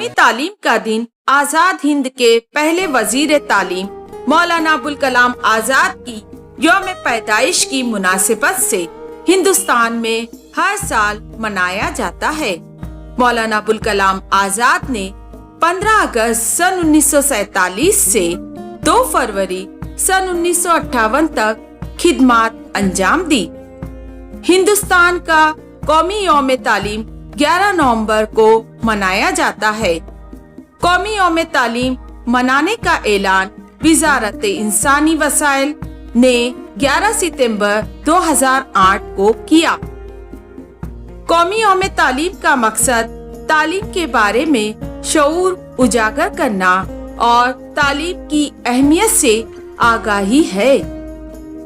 कौमी तालीम का दिन आजाद हिंद के पहले वजीर तालीम मौलाना अबुल कलाम आजाद की यौम पैदाइश की मुनासिबत से हिंदुस्तान में हर साल मनाया जाता है। मौलाना अबुल कलाम आजाद ने 15 अगस्त सन 1947 से 2 फरवरी सन 1958 तक खिदमत अंजाम दी। हिंदुस्तान का कौमी यौम तालीम 11 नवंबर को मनाया जाता है। कौमी यौम तालीम मनाने का ऐलान विज़ारत इंसानी वसाइल ने 11 सितंबर 2008 को किया। कौमी यौम तालीम का मकसद तालीम के बारे में शऊर उजागर करना और तालीम की अहमियत से आगाही है।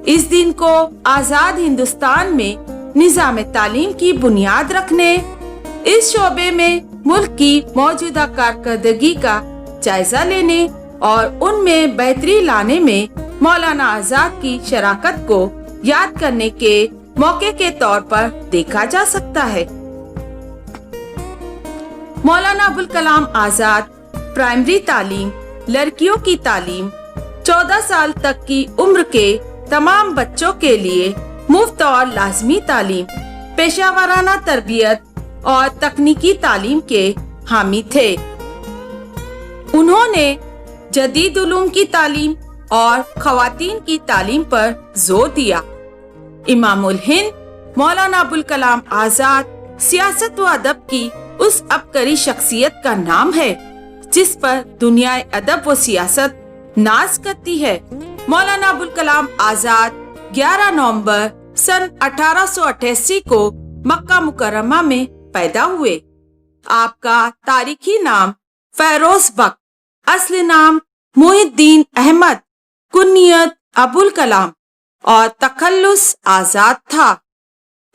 इस दिन को आजाद हिंदुस्तान में निज़ाम तालीम की बुनियाद रखने, इस शोबे में मुल्क की मौजूदा कारकर्दगी का जायजा लेने और उनमें बेहतरी लाने में मौलाना आजाद की शराकत को याद करने के मौके के तौर पर देखा जा सकता है। मौलाना अबुल कलाम आजाद प्राइमरी तालीम, लड़कियों की तालीम, 14 साल तक की उम्र के तमाम बच्चों के लिए मुफ्त और लाजमी तालीम, पेशावराना तरबियत और तकनीकी तालीम के हामी थे। उन्होंने जदीद उलूम की तालीम और खवातीन की तालीम पर जोर दिया। इमामुल हिंद मौलाना अबुल कलाम आजाद सियासत व अदब की उस अबकरी शख्सियत का नाम है जिस पर दुनिया अदब व सियासत नाज करती है। मौलाना अबुल कलाम आजाद 11 नवंबर सन 1888 को मक्का मुकर्रमा में पैदा हुए। आपका तारीखी नाम फेरोज बक, असली नाम मुहिद्दीन अहमद, कुन्नियत अबुल कलाम और तखल्लुस आजाद था।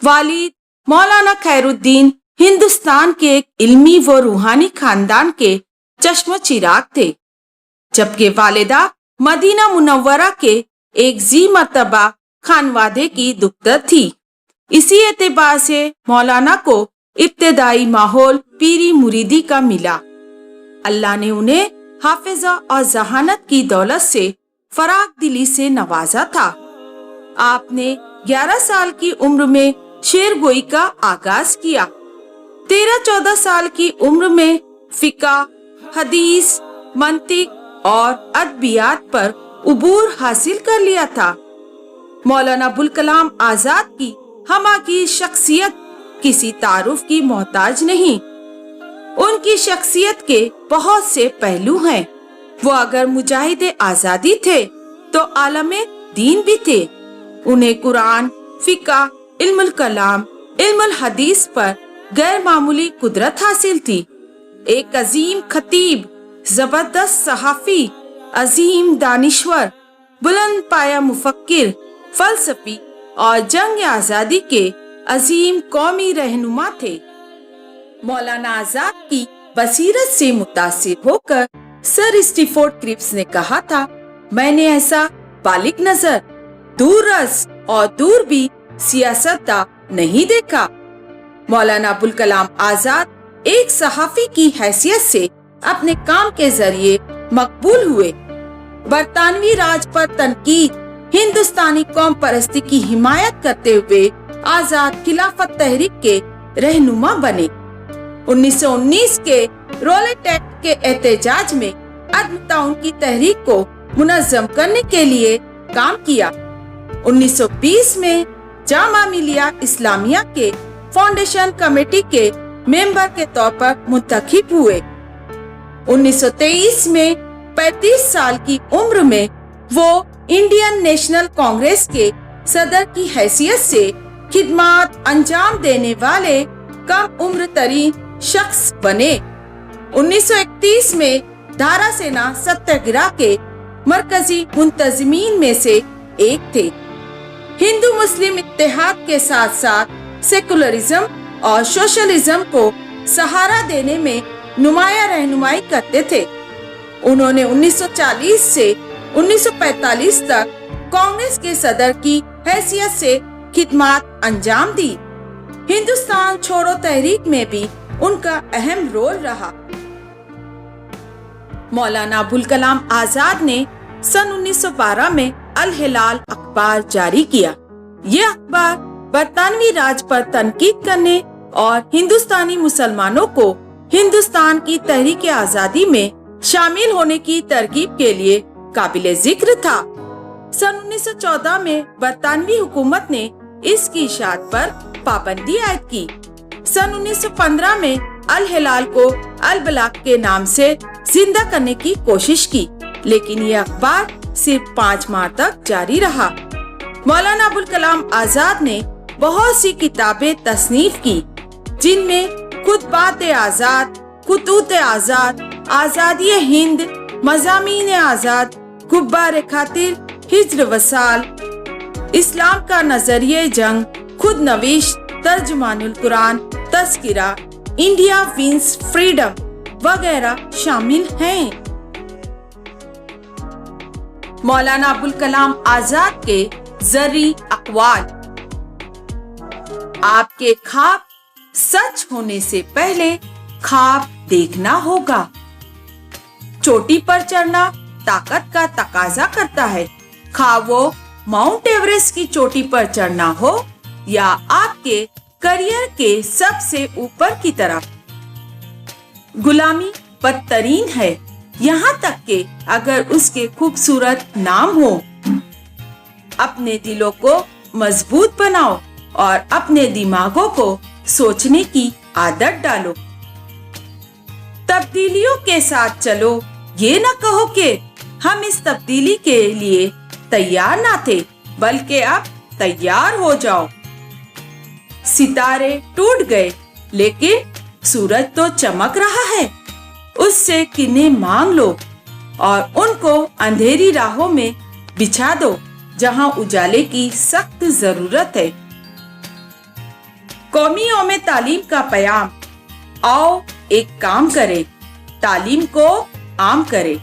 वालिद मौलाना खैरुद्दीन हिंदुस्तान के एक इल्मी व रूहानी खानदान के चश्म चिराग थे, जबकि वालिदा मदीना मुनव्वरा के एक जी मर्तबा खानवादे की दुख्तर थी। इसी एतबार से मौलाना को इब्तदाई माहौल पीरी मुरीदी का मिला। अल्लाह ने उन्हें हाफिजा और जहानत की दौलत से फराग दिली से नवाजा था। आपने 11 साल की उम्र में शेर गोई का आगाज किया। 13-14 साल की उम्र में फिका, हदीस, मंतिक और अदबियात पर उबूर हासिल कर लिया था। मौलाना अबुल कलाम आजाद की हमा की शख्सियत किसी तारुफ की मोहताज नहीं। उनकी शख्सियत के बहुत से पहलू हैं। वो अगर मुजाहिद आजादी थे तो आलमे दीन भी थे। उन्हें कुरान, फिका, इल्मुल कलाम, इल्मुल हदीस पर गैर मामूली कुदरत हासिल थी। एक अजीम खतीब, जबरदस्त सहाफी, अजीम दानिश्वर, बुलंद पाया मुफक्किर, फलसफी और जंग आजादी के अजीम कौमी रहनुमा थे। मौलाना आजाद की बसीरत से मुतासिर होकर सर स्टीफोर्ड क्रिप्स ने कहा था, मैंने ऐसा बालिग नजर, दूर रस और दूर भी सियासतदा नहीं देखा। मौलाना अबुल कलाम आजाद एक सहाफी की हैसियत से अपने काम के जरिए मकबूल हुए। बरतानवी राज पर तनकीद, हिंदुस्तानी कौम परस्ती की हिमायत करते हुए आजाद खिलाफत तहरीक के रहनुमा बने। 1919 के रोलेट एक्ट के एहतजाज में अदम ताउन की तहरीक को मुनज़्ज़म करने के लिए काम किया। 1920 में जामा मिलिया इस्लामिया के फाउंडेशन कमेटी के मेंबर के तौर पर मुंतखब हुए। 1923 में 35 साल की उम्र में वो इंडियन नेशनल कांग्रेस के सदर की हैसियत से खिदमत अंजाम देने वाले कम उम्र तरीन शख्स बने। 1931 में धारा सेना सत्याग्रह के मरकजी मुंतजिमीन में से एक थे। हिंदू मुस्लिम इत्तेहाद के साथ साथ सेकुलरिज्म और सोशलिज्म को सहारा देने में नुमाया रहनुमाई करते थे। उन्होंने 1940 से 1945 तक कांग्रेस के सदर की हैसियत से खिदमत अंजाम दी। हिंदुस्तान छोड़ो तहरीक में भी उनका अहम रोल रहा। مولانا ابوالکلام آزاد نے سن 1912 میں الہلال اخبار جاری کیا۔ یہ اخبار برطانوی راج پر تنقید کرنے اور ہندوستانی مسلمانوں کو ہندوستان کی تحریک آزادی میں شامل ہونے کی ترغیب کے لیے قابل ذکر تھا۔ سن 1914 میں برطانوی حکومت نے اس کی اشاعت پر پابندی عائد کی۔ سن 1915 میں الہلال کو البلاغ کے نام سے زندہ کرنے کی کوشش کی، لیکن یہ اخبار صرف 5 ماہ تک جاری رہا۔ مولانا ابوالکلام آزاد نے بہت سی کتابیں تصنیف کی، جن میں خطبات آزاد، خطوط آزاد، آزادی ہند، مضامین آزاد، غبار خاطر، ہجر وصال، اسلام کا نظریہ جنگ، خود نوشت، ترجمان القرآن، تذکرہ، انڈیا ونس فریڈم وغیرہ شامل ہیں۔ مولانا ابوالکلام آزاد کے ذری اقوال: آپ کے خواب سچ ہونے سے پہلے خواب دیکھنا ہوگا۔ چوٹی پر چڑھنا طاقت کا تقاضا کرتا ہے، خواہ وہ ماؤنٹ ایورسٹ کی چوٹی پر چڑھنا ہو یا آپ کے کریئر کے سب سے اوپر کی طرف۔ غلامی بدترین ہے، یہاں تک کہ اگر اس کے خوبصورت نام ہو۔ اپنے دلوں کو مضبوط بناؤ اور اپنے دماغوں کو سوچنے کی عادت ڈالو۔ تبدیلیوں کے ساتھ چلو، یہ نہ کہو کہ ہم اس تبدیلی کے لیے تیار نہ تھے، بلکہ اب تیار ہو جاؤ۔ ستارے ٹوٹ گئے لیکن سورج تو چمک رہا ہے، اس سے کنیں مانگ لو اور ان کو اندھیری راہوں میں بچھا دو جہاں اجالے کی سخت ضرورت ہے۔ قومی یوم تعلیم کا پیام: آؤ ایک کام کرے، تعلیم کو عام کرے۔